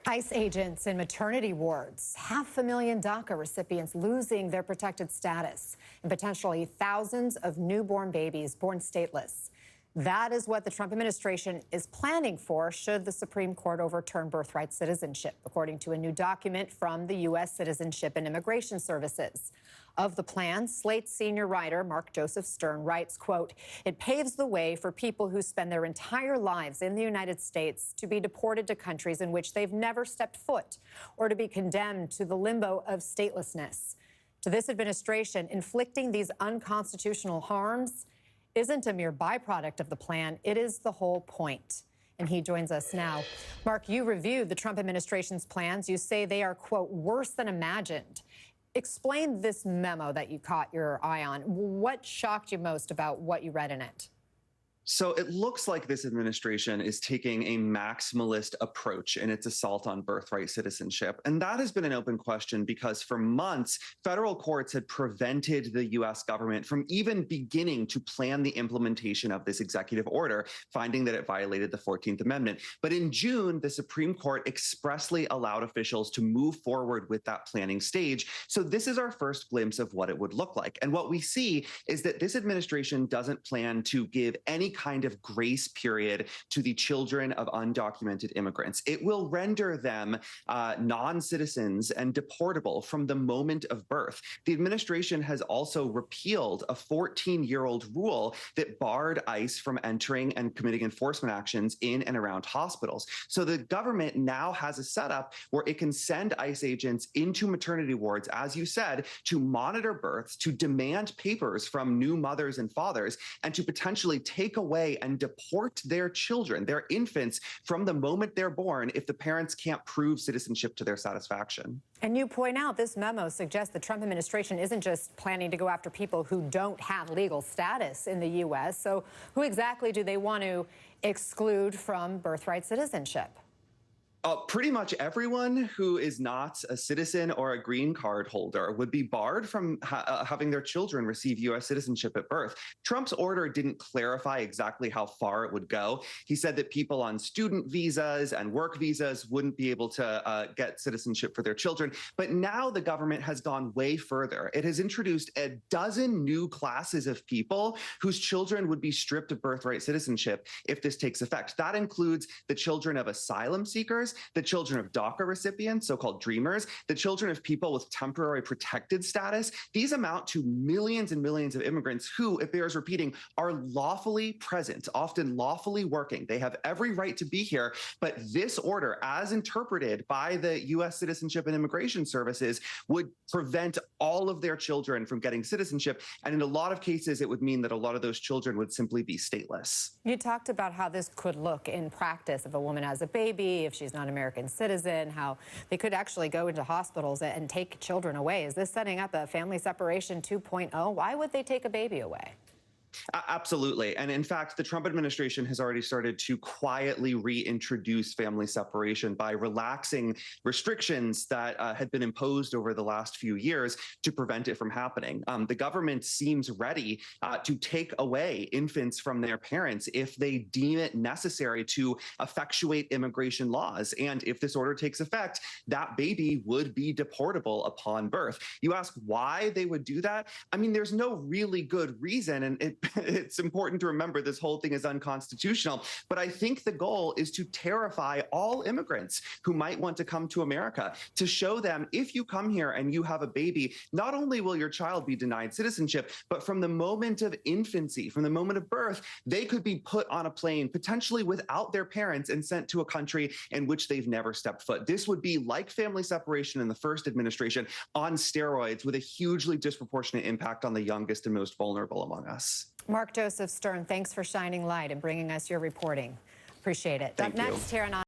ICE agents in maternity wards, 500,000 DACA recipients losing their protected status, and potentially thousands of newborn babies born stateless. That is what the Trump administration is planning for should the Supreme Court overturn birthright citizenship, according to a new document from the U.S. Citizenship and Immigration Services. Of the plan, Slate's senior writer, Mark Joseph Stern, writes, quote, "It paves the way for people who spend their entire lives in the United States to be deported to countries in which they've never stepped foot or to be condemned to the limbo of statelessness." To this administration, inflicting these unconstitutional harms isn't a mere byproduct of the plan. It is the whole point. And he joins us now. Mark, you reviewed the Trump administration's plans. You say they are, quote, worse than imagined. Explain this memo that you caught your eye on. What shocked you most about what you read in it? So it looks like this administration is taking a maximalist approach in its assault on birthright citizenship. And that has been an open question because for months, federal courts had prevented the U.S. government from even beginning to plan the implementation of this executive order, finding that it violated the 14th Amendment. But in June, the Supreme Court expressly allowed officials to move forward with that planning stage. So this is our first glimpse of what it would look like. And what we see is that this administration doesn't plan to give any kind of grace period to the children of undocumented immigrants. It will render them non-citizens and deportable from the moment of birth. The administration has also repealed a 14-year-old rule that barred ICE from entering and committing enforcement actions in and around hospitals. So the government now has a setup where it can send ICE agents into maternity wards, as you said, to monitor births, to demand papers from new mothers and fathers, and to potentially take away and deport their children, their infants, from the moment they're born if the parents can't prove citizenship to their satisfaction. And you point out this memo suggests the Trump administration isn't just planning to go after people who don't have legal status in the U.S. So who exactly do they want to exclude from birthright citizenship? Pretty much everyone who is not a citizen or a green card holder would be barred from having their children receive U.S. citizenship at birth. Trump's order didn't clarify exactly how far it would go. He said that people on student visas and work visas wouldn't be able to get citizenship for their children. But now the government has gone way further. It has introduced a dozen new classes of people whose children would be stripped of birthright citizenship if this takes effect. That includes the children of asylum seekers, the children of DACA recipients, so-called dreamers, the children of people with temporary protected status. These amount to millions and millions of immigrants who, it bears repeating, are lawfully present, often lawfully working. They have every right to be here, but this order, as interpreted by the U.S. Citizenship and Immigration Services, would prevent all of their children from getting citizenship. And in a lot of cases, it would mean that a lot of those children would simply be stateless. You talked about how this could look in practice if a woman has a baby, if she's not an American citizen, how they could actually go into hospitals and take children away. Is this setting up a family separation 2.0? Why would they take a baby away? Absolutely. And in fact, the Trump administration has already started to quietly reintroduce family separation by relaxing restrictions that had been imposed over the last few years to prevent it from happening. The government seems ready to take away infants from their parents if they deem it necessary to effectuate immigration laws. And if this order takes effect, that baby would be deportable upon birth. You ask why they would do that? I mean, there's no really good reason, and it's important to remember this whole thing is unconstitutional. But I think the goal is to terrify all immigrants who might want to come to America, to show them if you come here and you have a baby, not only will your child be denied citizenship, but from the moment of infancy, from the moment of birth, they could be put on a plane, potentially without their parents, and sent to a country in which they've never stepped foot. This would be like family separation in the first administration on steroids, with a hugely disproportionate impact on the youngest and most vulnerable among us. Mark Joseph Stern, thanks for shining light and bringing us your reporting. Appreciate it. Thank you. Up next here on